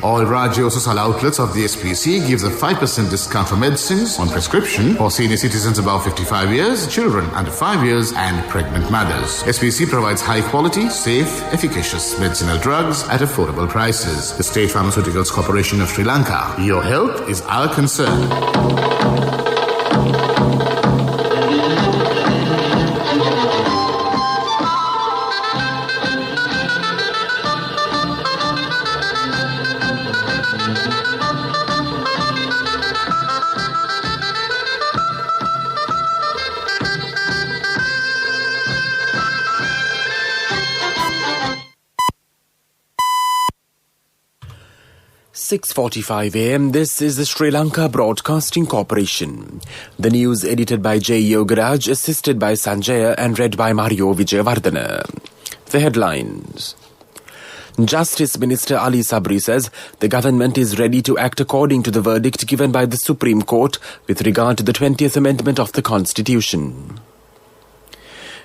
All Rajya Osasal outlets of the SPC gives a 5% discount for medicines on prescription for senior citizens above 55 years, children under 5 years and pregnant mothers. SPC provides high quality, safe, efficacious medicinal drugs at affordable prices. The State Pharmaceuticals Corporation of Sri Lanka. Your health is our concern. "6:45 a.m. This is the Sri Lanka Broadcasting Corporation. The news edited by J. Yogaraj, assisted by Sanjaya and read by Mario Vijayawardena. The headlines. Justice Minister Ali Sabri says the government is ready to act according to the verdict given by the Supreme Court with regard to the 20th Amendment of the Constitution.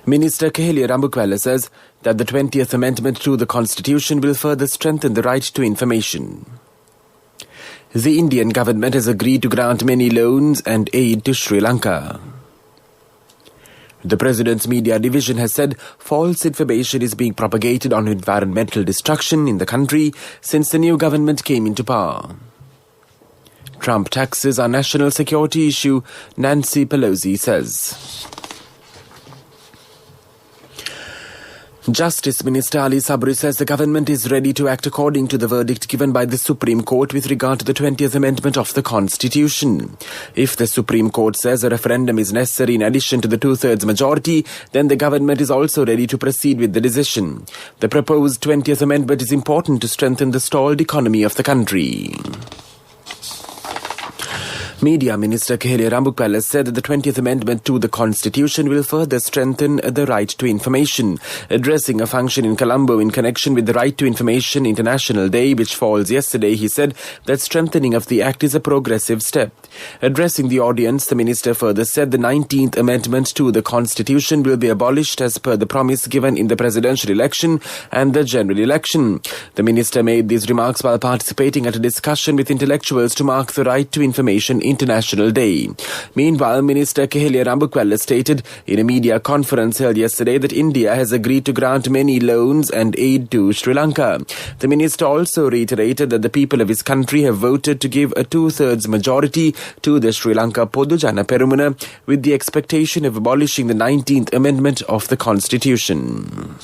Minister Kehelia Rambukwala says that the 20th Amendment to the Constitution will further strengthen the right to information. The Indian government has agreed to grant many loans and aid to Sri Lanka. The President's Media Division has said false information is being propagated on environmental destruction in the country since the new government came into power. Trump taxes are national security issue, Nancy Pelosi says. Justice Minister Ali Sabri says the government is ready to act according to the verdict given by the Supreme Court with regard to the 20th Amendment of the Constitution. If the Supreme Court says a referendum is necessary in addition to the two-thirds majority, then the government is also ready to proceed with the decision. The proposed 20th Amendment is important to strengthen the stalled economy of the country. Media Minister Kehelia Rambukwala said that the 20th Amendment to the Constitution will further strengthen the right to information. Addressing a function in Colombo in connection with the Right to Information International Day, which falls yesterday, he said that strengthening of the Act is a progressive step. Addressing the audience, the minister further said the 19th Amendment to the Constitution will be abolished as per the promise given in the presidential election and the general election. The minister made these remarks while participating at a discussion with intellectuals to mark the Right to Information International Day. Meanwhile, Minister Kehelia Rambukwala stated in a media conference held yesterday that India has agreed to grant many loans and aid to Sri Lanka. The minister also reiterated that the people of his country have voted to give a two-thirds majority to the Sri Lanka Podu Jana Perumuna with the expectation of abolishing the 19th Amendment of the Constitution.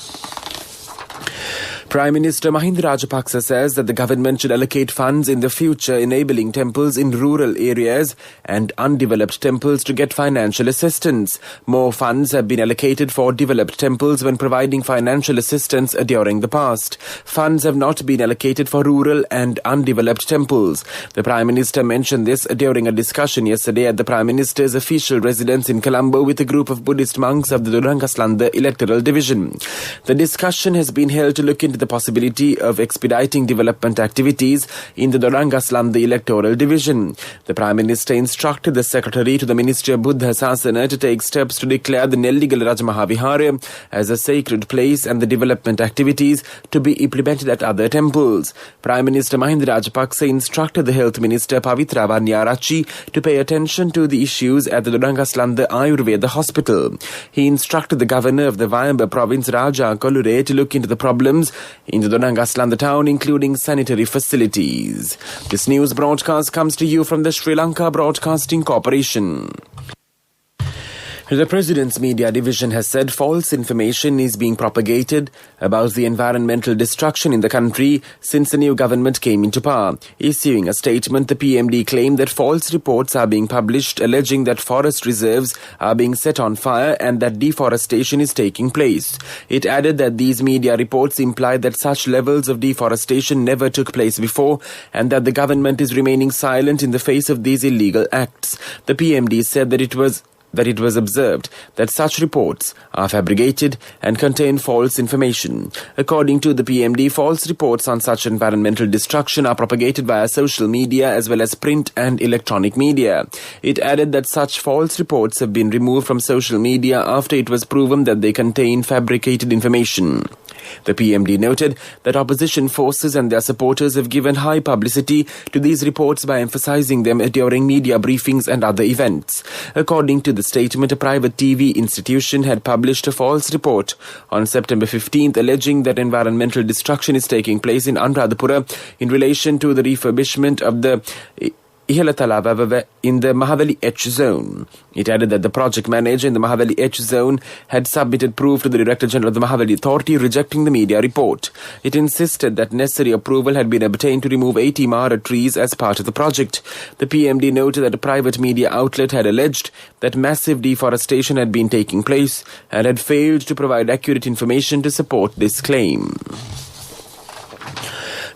Prime Minister Mahinda Rajapaksa says that the government should allocate funds in the future enabling temples in rural areas and undeveloped temples to get financial assistance. More funds have been allocated for developed temples when providing financial assistance during the past. Funds have not been allocated for rural and undeveloped temples. The Prime Minister mentioned this during a discussion yesterday at the Prime Minister's official residence in Colombo with a group of Buddhist monks of the Durangaslanda electoral division. The discussion has been held to look into the possibility of expediting development activities in the Durangaslanda electoral division. The Prime Minister instructed the Secretary to the Ministry of Buddha Sasana to take steps to declare the Nelligal Rajamahawihara as a sacred place and the development activities to be implemented at other temples. Prime Minister Mahinda Rajapaksa instructed the Health Minister Pavitra Vanyarachi to pay attention to the issues at the Durangaslanda Ayurveda Hospital. He instructed the Governor of the Vayamba Province Raja Kolure to look into the problems in the Durangaslanda town, including sanitary facilities. This news broadcast comes to you from the Sri Lanka Broadcasting Corporation. The President's Media Division has said false information is being propagated about the environmental destruction in the country since the new government came into power. Issuing a statement, the PMD claimed that false reports are being published alleging that forest reserves are being set on fire and that deforestation is taking place. It added that these media reports imply that such levels of deforestation never took place before and that the government is remaining silent in the face of these illegal acts. The PMD said that it was observed that such reports are fabricated and contain false information. According to the PMD, false reports on such environmental destruction are propagated via social media as well as print and electronic media. It added that such false reports have been removed from social media after it was proven that they contain fabricated information. The PMD noted that opposition forces and their supporters have given high publicity to these reports by emphasizing them during media briefings and other events. According to the statement, a private TV institution had published a false report on September 15th alleging that environmental destruction is taking place in Anuradhapura in relation to the refurbishment of the Ihalatalava in the Mahaweli H zone. It added that the project manager in the Mahaweli H zone had submitted proof to the Director General of the Mahaweli Authority rejecting the media report. It insisted that necessary approval had been obtained to remove 80 Mara trees as part of the project. The PMD noted that a private media outlet had alleged that massive deforestation had been taking place and had failed to provide accurate information to support this claim.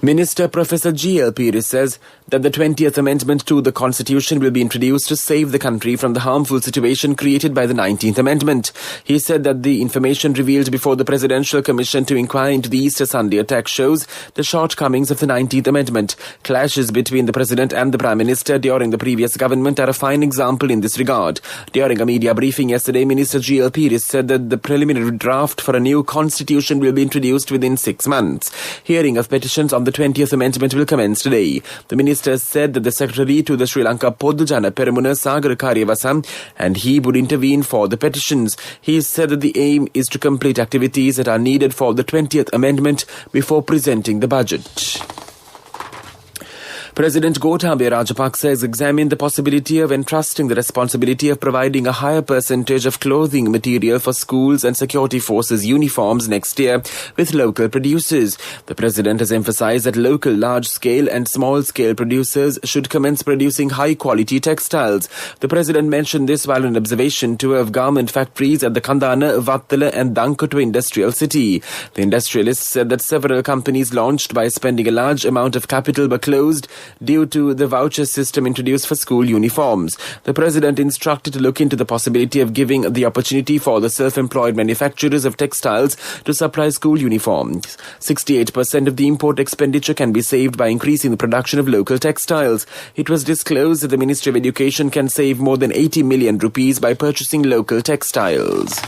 Minister Professor G.L. Pires says that the 20th Amendment to the Constitution will be introduced to save the country from the harmful situation created by the 19th Amendment. He said that the information revealed before the Presidential Commission to inquire into the Easter Sunday attack shows the shortcomings of the 19th Amendment. Clashes between the President and the Prime Minister during the previous government are a fine example in this regard. During a media briefing yesterday, Minister G.L. Pires said that the preliminary draft for a new constitution will be introduced within 6 months. Hearing of petitions on the 20th Amendment will commence today. The minister said that the secretary to the Sri Lanka Podujana Peramuna Sagar Karyavasam and he would intervene for the petitions. He said that the aim is to complete activities that are needed for the 20th Amendment before presenting the budget. President Gotabaya Rajapaksa has examined the possibility of entrusting the responsibility of providing a higher percentage of clothing material for schools and security forces uniforms next year with local producers. The President has emphasized that local large-scale and small-scale producers should commence producing high-quality textiles. The President mentioned this while on an observation tour of garment factories at the Kandana, Vattala and Dankotwa industrial city. The industrialist said that several companies launched by spending a large amount of capital were closed due to the voucher system introduced for school uniforms. The President instructed to look into the possibility of giving the opportunity for the self-employed manufacturers of textiles to supply school uniforms. 68% of the import expenditure can be saved by increasing the production of local textiles. It was disclosed that the Ministry of Education can save more than 80 million rupees by purchasing local textiles.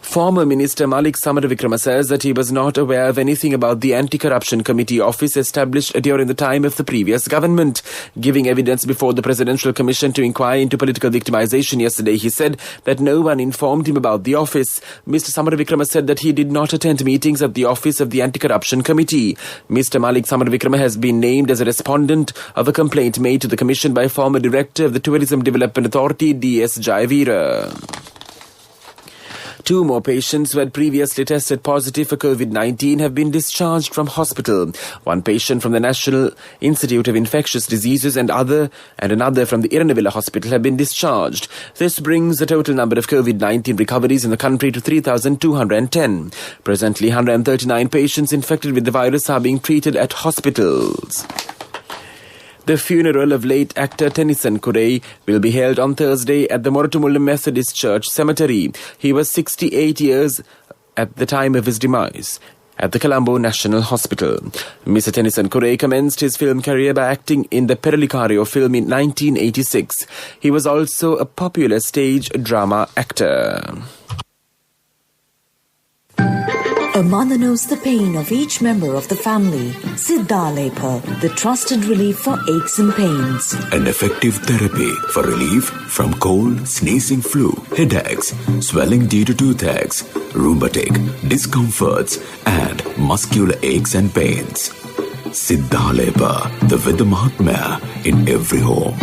Former Minister Malik Samaravikrama says that he was not aware of anything about the Anti-Corruption Committee office established during the time of the previous government. Giving evidence before the Presidential Commission to inquire into political victimization yesterday, he said that no one informed him about the office. Mr. Samaravikrama said that he did not attend meetings at the office of the Anti-Corruption Committee. Mr. Malik Samaravikrama has been named as a respondent of a complaint made to the Commission by former Director of the Tourism Development Authority, D.S. Jayavira. 2 more patients who had previously tested positive for COVID-19 have been discharged from hospital. 1 patient from the National Institute of Infectious Diseases and another from the Iranavilla Hospital have been discharged. This brings the total number of COVID-19 recoveries in the country to 3,210. Presently, 139 patients infected with the virus are being treated at hospitals. The funeral of late actor Tennyson Kurei will be held on Thursday at the Moratumullu Methodist Church Cemetery. He was 68 years at the time of his demise at the Colombo National Hospital. Mr. Tennyson Kurei commenced his film career by acting in the Peralikario film in 1986. He was also a popular stage drama actor. A mother knows the pain of each member of the family. Siddhalepa, the trusted relief for aches and pains. An effective therapy for relief from cold, sneezing, flu, headaches, swelling due to toothaches, rheumatic, discomforts, and muscular aches and pains. Siddhalepa, the Veda Mahatmya in every home.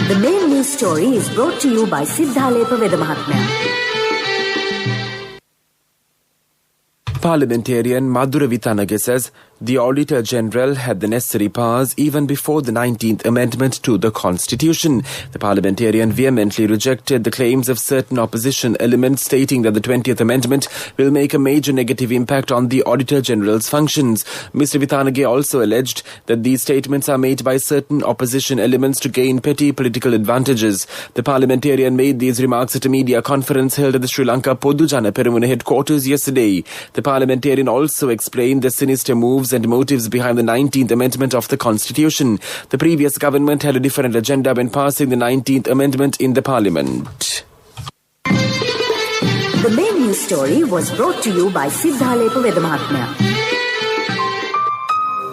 The main news story is brought to you by Siddhalepa Veda Mahatmya. Parliamentarian Madhura Vittanage says the Auditor General had the necessary powers even before the 19th Amendment to the Constitution. The parliamentarian vehemently rejected the claims of certain opposition elements stating that the 20th Amendment will make a major negative impact on the Auditor General's functions. Mr. Vittanage also alleged that these statements are made by certain opposition elements to gain petty political advantages. The parliamentarian made these remarks at a media conference held at the Sri Lanka Podujana Peramuna headquarters yesterday. The parliamentarian also explained the sinister moves and motives behind the 19th Amendment of the Constitution. The previous government had a different agenda when passing the 19th Amendment in the Parliament. The main news story was brought to you by Siddhalepa Vedamahatmya.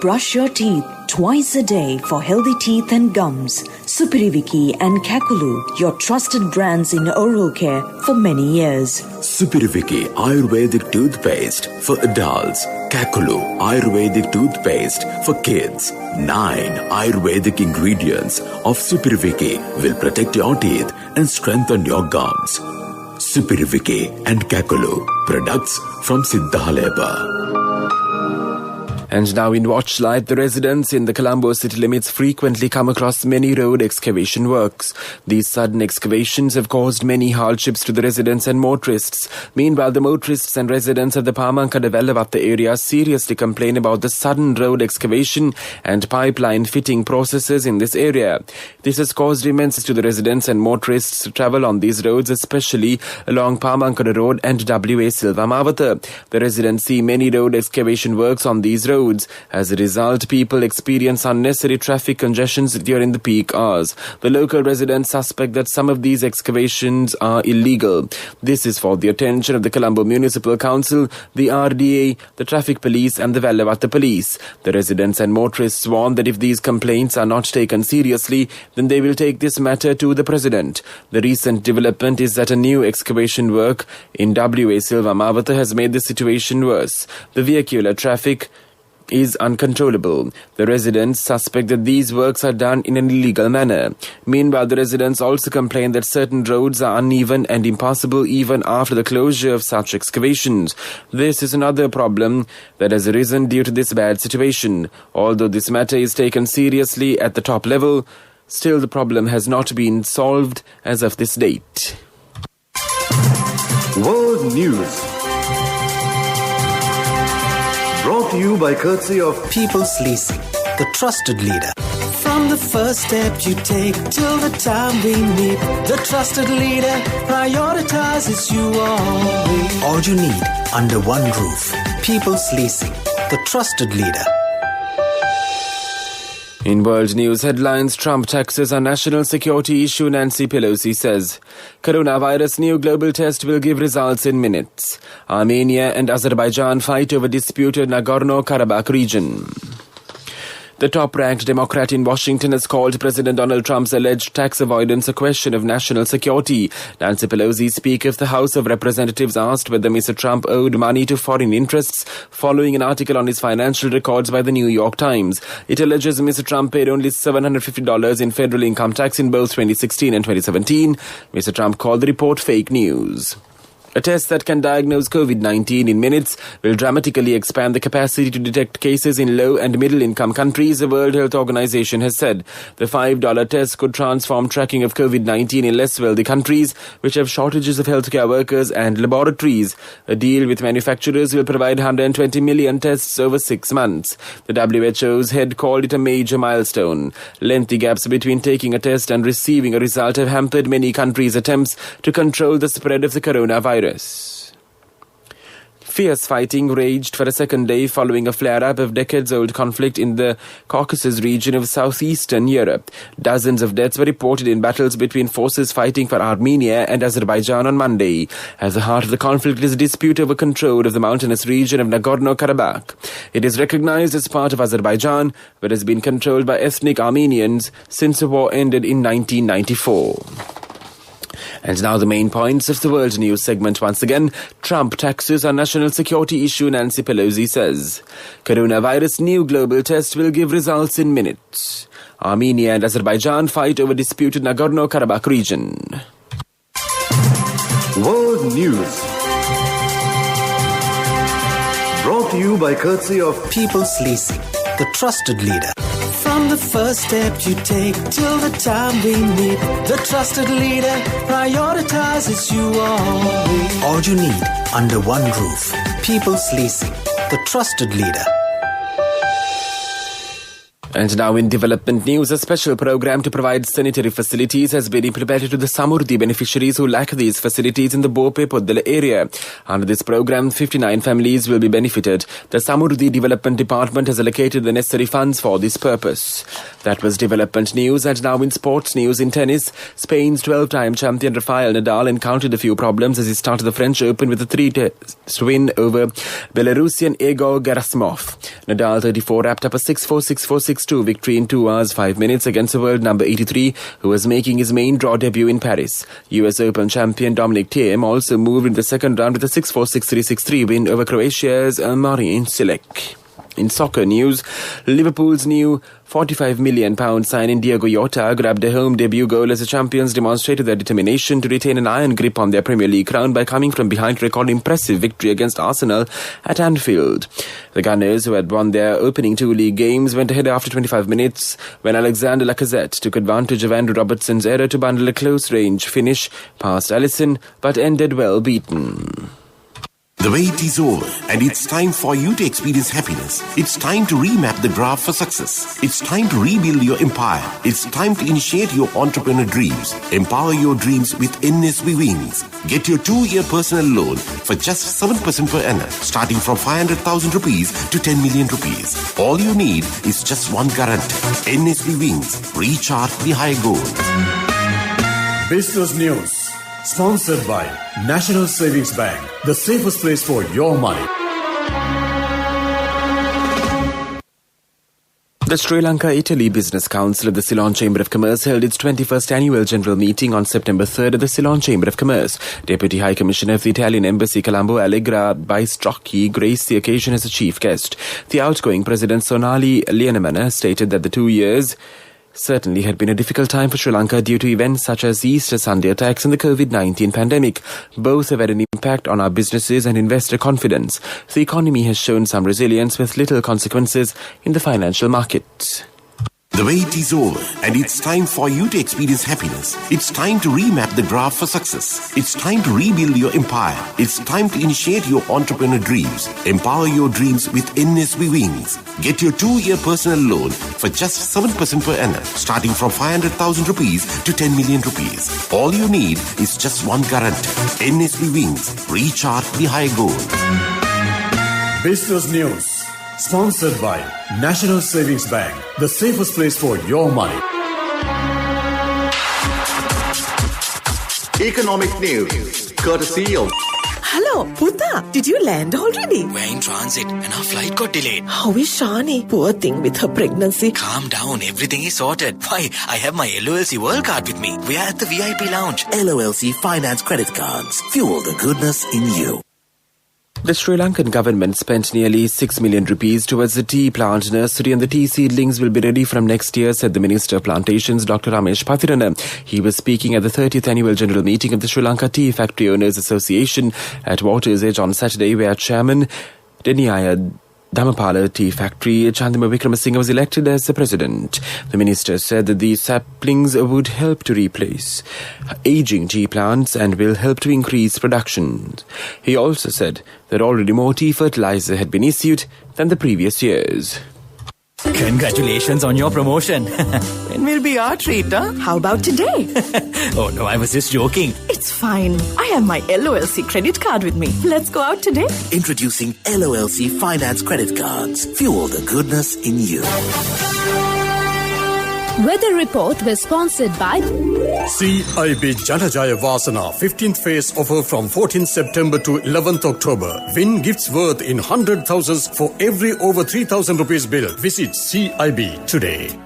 Brush your teeth twice a day for healthy teeth and gums. Supiriviki and Kakulu, your trusted brands in oral care for many years. Supiriviki Ayurvedic toothpaste for adults. Kakulu Ayurvedic toothpaste for kids. 9 Ayurvedic ingredients of Supiriviki will protect your teeth and strengthen your gums. Supiriviki and Kakulu, products from Siddhalepa. And now in Watchlight, the residents in the Colombo city limits frequently come across many road excavation works. These sudden excavations have caused many hardships to the residents and motorists. Meanwhile, the motorists and residents of the Pamanka Developed area seriously complain about the sudden road excavation and pipeline fitting processes in this area. This has caused immense to the residents and motorists to travel on these roads, especially along Pamanka Road and WA Silva Mavata. The residents see many road excavation works on these roads. As a result, people experience unnecessary traffic congestions during the peak hours. The local residents suspect that some of these excavations are illegal. This is for the attention of the Colombo Municipal Council, the RDA, the Traffic Police and the Vellavata Police. The residents and motorists warn that if these complaints are not taken seriously, then they will take this matter to the President. The recent development is that a new excavation work in WA Silva Mavata has made the situation worse. The vehicular traffic is uncontrollable. The residents suspect that these works are done in an illegal manner. Meanwhile, the residents also complain that certain roads are uneven and impassable even after the closure of such excavations. This is another problem that has arisen due to this bad situation. Although this matter is taken seriously at the top level, still the problem has not been solved as of this date. World News. Brought to you by courtesy of People's Leasing, the trusted leader. From the first step you take till the time we meet, the trusted leader prioritizes you always. All you need under one roof. People's Leasing, the trusted leader. In world news headlines, Trump taxes on national security issue, Nancy Pelosi says. Coronavirus new global test will give results in minutes. Armenia and Azerbaijan fight over disputed Nagorno-Karabakh region. The top-ranked Democrat in Washington has called President Donald Trump's alleged tax avoidance a question of national security. Nancy Pelosi, Speaker of the House of Representatives, asked whether Mr. Trump owed money to foreign interests following an article on his financial records by the New York Times. It alleges Mr. Trump paid only $750 in federal income tax in both 2016 and 2017. Mr. Trump called the report fake news. A test that can diagnose COVID-19 in minutes will dramatically expand the capacity to detect cases in low and middle-income countries, the World Health Organization has said. The $5 test could transform tracking of COVID-19 in less wealthy countries, which have shortages of healthcare workers and laboratories. A deal with manufacturers will provide 120 million tests over 6 months. The WHO's head called it a major milestone. Lengthy gaps between taking a test and receiving a result have hampered many countries' attempts to control the spread of the coronavirus. Fierce fighting raged for a second day following a flare-up of decades-old conflict in the Caucasus region of southeastern Europe. Dozens of deaths were reported in battles between forces fighting for Armenia and Azerbaijan on Monday. At the heart of the conflict is a dispute over control of the mountainous region of Nagorno-Karabakh. It is recognized as part of Azerbaijan, but has been controlled by ethnic Armenians since the war ended in 1994. And now the main points of the world news segment once again. Trump taxes on national security issue, Nancy Pelosi says. Coronavirus new global test will give results in minutes. Armenia and Azerbaijan fight over disputed Nagorno-Karabakh region. World News. Brought to you by courtesy of People's Leasing, the trusted leader. From the first step you take till the time we meet, the trusted leader prioritizes you always. All you need under one roof. People's Leasing, the trusted leader. And now in development news, a special program to provide sanitary facilities has been implemented to the Samurdhi beneficiaries who lack these facilities in the Bope-Poddala area. Under this program, 59 families will be benefited. The Samurdhi Development Department has allocated the necessary funds for this purpose. That was development news. And now in sports news, in tennis, Spain's 12-time champion Rafael Nadal encountered a few problems as he started the French Open with a 3-test win over Belarusian Igor Gerasimov. Nadal, 34, wrapped up a 6-4, 6-4, 6-2 victory in 2 hours 5 minutes against the world number 83, who was making his main draw debut in Paris. US Open champion Dominic Thiem also moved in the second round with a 6-4, 6-3, 6-3 win over Croatia's Marin Cilic. In soccer news, Liverpool's new £45 million signing Diogo Jota grabbed a home debut goal as the champions demonstrated their determination to retain an iron grip on their Premier League crown by coming from behind to record impressive victory against Arsenal at Anfield. The Gunners, who had won their opening 2 league games, went ahead after 25 minutes when Alexander Lacazette took advantage of Andrew Robertson's error to bundle a close-range finish past Alisson, but ended well beaten. The wait is over, and it's time for you to experience happiness. It's time to remap the graph for success. It's time to rebuild your empire. It's time to initiate your entrepreneur dreams. Empower your dreams with NSB Wings. Get your 2-year personal loan for just 7% per annum, starting from 500,000 rupees to 10 million rupees. All you need is just one guarantee. NSB Wings. Recharge the high goals. Business News. Sponsored by National Savings Bank, the safest place for your money. The Sri Lanka-Italy Business Council of the Ceylon Chamber of Commerce held its 21st annual general meeting on September 3rd at the Ceylon Chamber of Commerce. Deputy High Commissioner of the Italian Embassy, Colombo, Allegra Baistrocchi, graced the occasion as a chief guest. The outgoing President Sonali Lienemana stated that the 2 years certainly had been a difficult time for Sri Lanka due to events such as the Easter Sunday attacks and the COVID-19 pandemic. Both have had an impact on our businesses and investor confidence. The economy has shown some resilience with little consequences in the financial market. The wait is over, and it's time for you to experience happiness. It's time to remap the graph for success. It's time to rebuild your empire. It's time to initiate your entrepreneur dreams. Empower your dreams with NSB Wings. Get your 2-year personal loan for just 7% per annum, starting from 500,000 rupees to 10 million rupees. All you need is just one guarantee. NSB Wings. Recharge the high goals. Business News. Sponsored by National Savings Bank, the safest place for your money. Economic news, courtesy of... Hello, Puta. Did you land already? We're in transit and our flight got delayed. How is Shani? Poor thing with her pregnancy. Calm down, everything is sorted. Why, I have my LOLC World Card with me. We are at the VIP lounge. LOLC Finance Credit Cards. Fuel the goodness in you. The Sri Lankan government spent nearly 6 million rupees towards the tea plant nursery, and the tea seedlings will be ready from next year, said the Minister of Plantations, Dr. Ramesh Pathirana. He was speaking at the 30th annual general meeting of the Sri Lanka Tea Factory Owners Association at Water's Edge on Saturday, where Chairman Deniaya Dhammapala Tea Factory, Chandima Wickramasinghe, was elected as the president. The minister said that these saplings would help to replace aging tea plants and will help to increase production. He also said that already more tea fertilizer had been issued than the previous years. Congratulations on your promotion. When will be our treat, huh? How about today? Oh no, I was just joking. It's fine. I have my LOLC credit card with me. Let's go out today. Introducing LOLC Finance Credit Cards. Fuel the goodness in you. Weather report was sponsored by CIB Janajaya Vasana 15th phase offer from 14th September to 11th October. Win gifts worth in 100,000s for every over 3,000 rupees bill. Visit CIB today.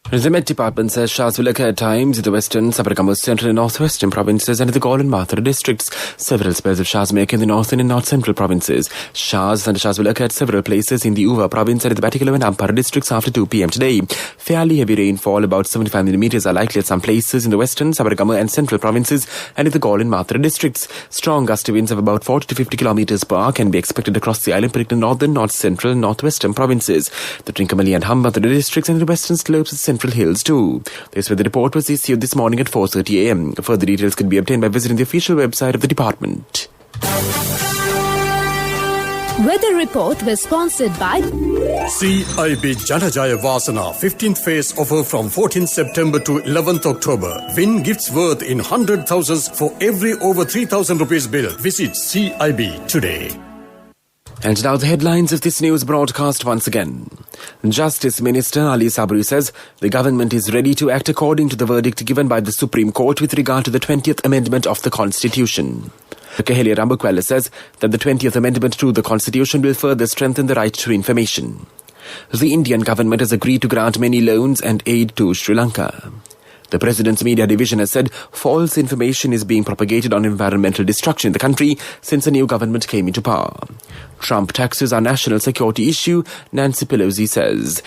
The Met Department says showers will occur at times in the western, Sabaragamu, central and northwestern provinces and in the Gaul and Mathura districts. Several spells of showers may occur in the northern and north-central provinces. Showers will occur at several places in the Uva province and in the Batticaloa and Ampara districts after 2 p.m. today. Fairly heavy rainfall, about 75 millimeters, are likely at some places in the western, Sabaragamu and central provinces and in the Gaul and Mathura districts. Strong gusty winds of about 40 to 50 kilometers per hour can be expected across the island, predicting northern, north-central and northwestern provinces. The Trincomalee and Hambantota districts and the western slopes of Central Hills too. This way the report was issued this morning at 4:30 a.m. Further details can be obtained by visiting the official website of the department. Weather report was sponsored by CIB Janajaya Vasana 15th phase offer from 14th September to 11th October. Win gifts worth in 100,000s for every over 3,000 rupees bill. Visit CIB today. And now the headlines of this news broadcast once again. Justice Minister Ali Sabri says the government is ready to act according to the verdict given by the Supreme Court with regard to the 20th Amendment of the Constitution. Kehelia Rambukwala says that the 20th Amendment to the Constitution will further strengthen the right to information. The Indian government has agreed to grant many loans and aid to Sri Lanka. The President's Media Division has said false information is being propagated on environmental destruction in the country since the new government came into power. Trump taxes are national security issue, Nancy Pelosi says.